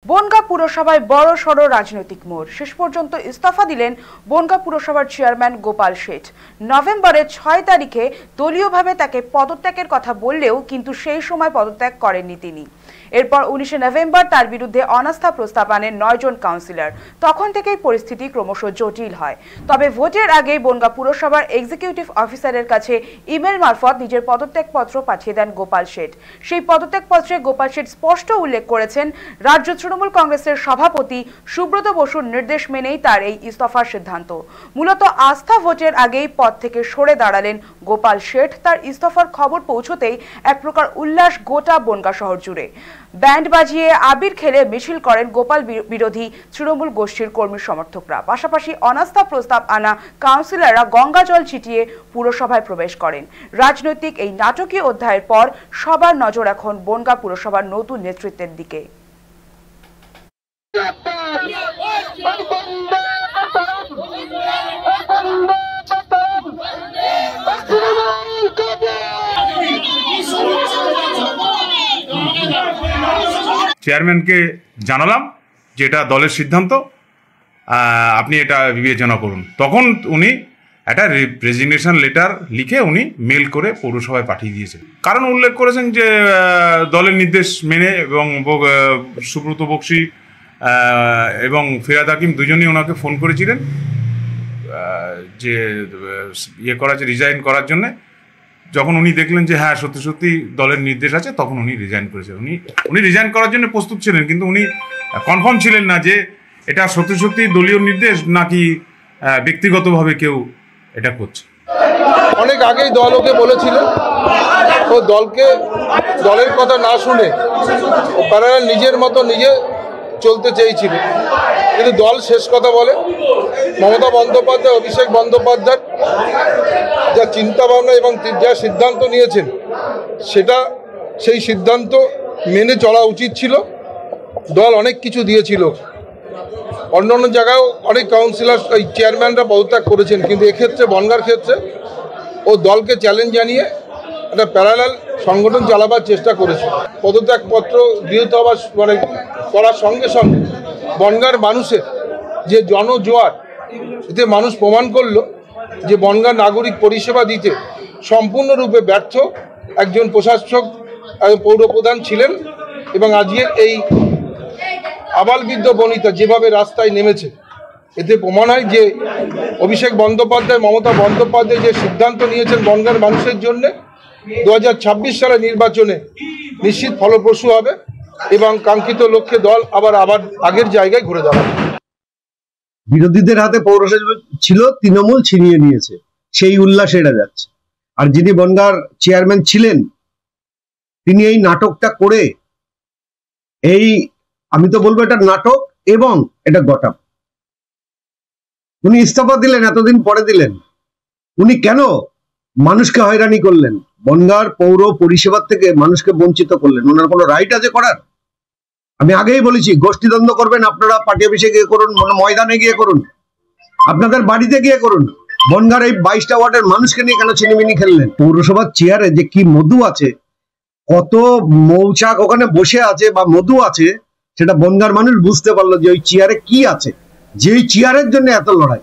বনগাঁ পুরসভায় বড় সড় রাজনৈতিক মোড়। শেষ পর্যন্ত ইস্তফা দিলেন বনগাঁ পুরসভার চেয়ারম্যান গোপাল শেঠ। নভেম্বরের ৬ তারিখে দলীয়ভাবে তাকে পদত্যাগের কথা বললেও কিন্তু সেই সময় পদত্যাগ করেননি তিনি। এরপর ১৯ নভেম্বর তার বিরুদ্ধে অনাস্থা প্রস্তাব আনেন ৯ জন কাউন্সিলর। তখন থেকেই পরিস্থিতি ক্রমশ জটিল হয়। তবে ভোটের আগেই বনগাঁ পুরসভার এক্সিকিউটিভ অফিসারের কাছে ইমেল মারফত নিজের পদত্যাগপত্র পাঠিয়ে দেন গোপাল শেঠ। সেই পদত্যাগপত্রে গোপাল শেঠ স্পষ্ট উল্লেখ করেছেন, রাজ্য তৃণমূল কংগ্রেসের সভাপতি সুব্রত বসুর নির্দেশ মেনেই তার এই ইস্তফার সিদ্ধান্ত। মূলত আস্থা ভোটের আগেই পদ থেকে সরে দাঁড়ালেন গোপাল শেঠ। তার ইস্তফার খবর পৌঁছতেই এক প্রকার উল্লাস গোটা বনগাঁ শহর জুড়ে। ব্যান্ড বাজিয়ে আবির খেলে মিছিল করেন গোপাল বিরোধী তৃণমূল গোষ্ঠীর কর্মী সমর্থকরা। পাশাপাশি অনাস্থা প্রস্তাব আনা কাউন্সিলররা গঙ্গা জল ছিটিয়ে পুরসভায় প্রবেশ করেন। রাজনৈতিক এই নাটকীয় অধ্যায়ের পর সবার নজর এখন বনগাঁ পুরসভার নতুন নেতৃত্বের দিকে। চেয়ারম্যানকে জানালাম যে এটা দলের সিদ্ধান্ত, আপনি এটা বিবেচনা করুন। তখন উনি একটা রেজিগনেশন লেটার লিখে উনি মেল করে পৌরসভায় পাঠিয়ে দিয়েছেন। কারণ উল্লেখ করেছেন যে দলের নির্দেশ মেনে, এবং সুব্রত বক্সি এবং ফিরাদ হাকিম দুজনেই ওনাকে ফোন করেছিলেন যে রিজাইন করার জন্যে। যখন উনি দেখলেন যে হ্যাঁ সত্যি সত্যি দলের নির্দেশ আছে, তখন উনি রিজাইন করেছেন। উনি রিজাইন করার জন্য প্রস্তুত ছিলেন, কিন্তু উনি কনফার্ম ছিলেন না যে এটা সত্যি সত্যি দলীয় নির্দেশ নাকি ব্যক্তিগতভাবে কেউ এটা করছে। অনেক আগেই দল ওকে বলেছিল, ও দলের কথা না শুনে ও প্যারালাল নিজের মতো নিজে চলতে চেয়েছিল, কিন্তু দল শেষ কথা বলে। মমতা বন্দ্যোপাধ্যায়, অভিষেক বন্দ্যোপাধ্যায় যা চিন্তাভাবনা এবং যা সিদ্ধান্ত নিয়েছেন, সেই সিদ্ধান্ত মেনে চলা উচিত ছিল। দল অনেক কিছু দিয়েছিল, অন্যান্য জায়গায়ও অনেক কাউন্সিলর চেয়ারম্যানরা পদত্যাগ করেছেন, কিন্তু এক্ষেত্রে বনগাঁর ক্ষেত্রে ও দলকে চ্যালেঞ্জ জানিয়ে একটা প্যারালাল সংগঠন চালাবার চেষ্টা করেছে। পদত্যাগপত্র গৃহীত হওয়ার করার সঙ্গে সঙ্গে বনগাঁর মানুষের যে জনজোয়ার, এতে মানুষ প্রমাণ করলো যে বনগাঁ নাগরিক পরিষেবা দিতে সম্পূর্ণরূপে ব্যর্থ একজন প্রশাসক পৌরপ্রধান ছিলেন। এবং আজকের এই আবালবৃদ্ধ বনিতা যেভাবে রাস্তায় নেমেছে, এতে প্রমাণ হয় যে অভিষেক বন্দ্যোপাধ্যায়, মমতা বন্দ্যোপাধ্যায় যে সিদ্ধান্ত নিয়েছেন বনগাঁর মানুষের জন্য, 2026 সালের নির্বাচনে নিশ্চিত ফলপ্রসূ হবে এবং কাঙ্ক্ষিত লক্ষ্যে দল আবার আগের জায়গায় ঘুরে দাঁড়াবে। বিরোধীদের হাতে পৌরসভা ছিল, তৃণমূল ছিনিয়ে নিয়েছে, সেই উল্লাস এরা যাচ্ছে। আর যিনি বনগাঁর চেয়ারম্যান ছিলেন, তিনি এই নাটকটা করে, আমি তো বলবো এটা নাটক এবং এটা গটাপ। উনি ইস্তফা দিলেন, এতদিন পরে দিলেন। উনি কেন মানুষকে হয়রানি করলেন? বনগাঁর পৌর পরিষেবার থেকে মানুষকে বঞ্চিত করলেন। ওনার কোনো রাইট আছে করার? আমি আগেই বলেছি, গোষ্ঠীদ্বন্দ্ব করবেন আপনারা পার্টি অফিসে গিয়ে করুন, ময়দানে গিয়ে করুন, আপনাদের বাড়িতে গিয়ে করুন। বনগাঁর এই 22টা ওয়ার্ডের মানুষকে নিয়ে কেন ছিনিমিনি খেললেন? পৌরসভার চেয়ারে যে কি মধু আছে, কত মৌচাক ওখানে বসে আছে বা মধু আছে, সেটা বনগাঁর মানুষ বুঝতে পারলো যে ওই চেয়ারে কি আছে, যে চেয়ারের জন্য এত লড়াই।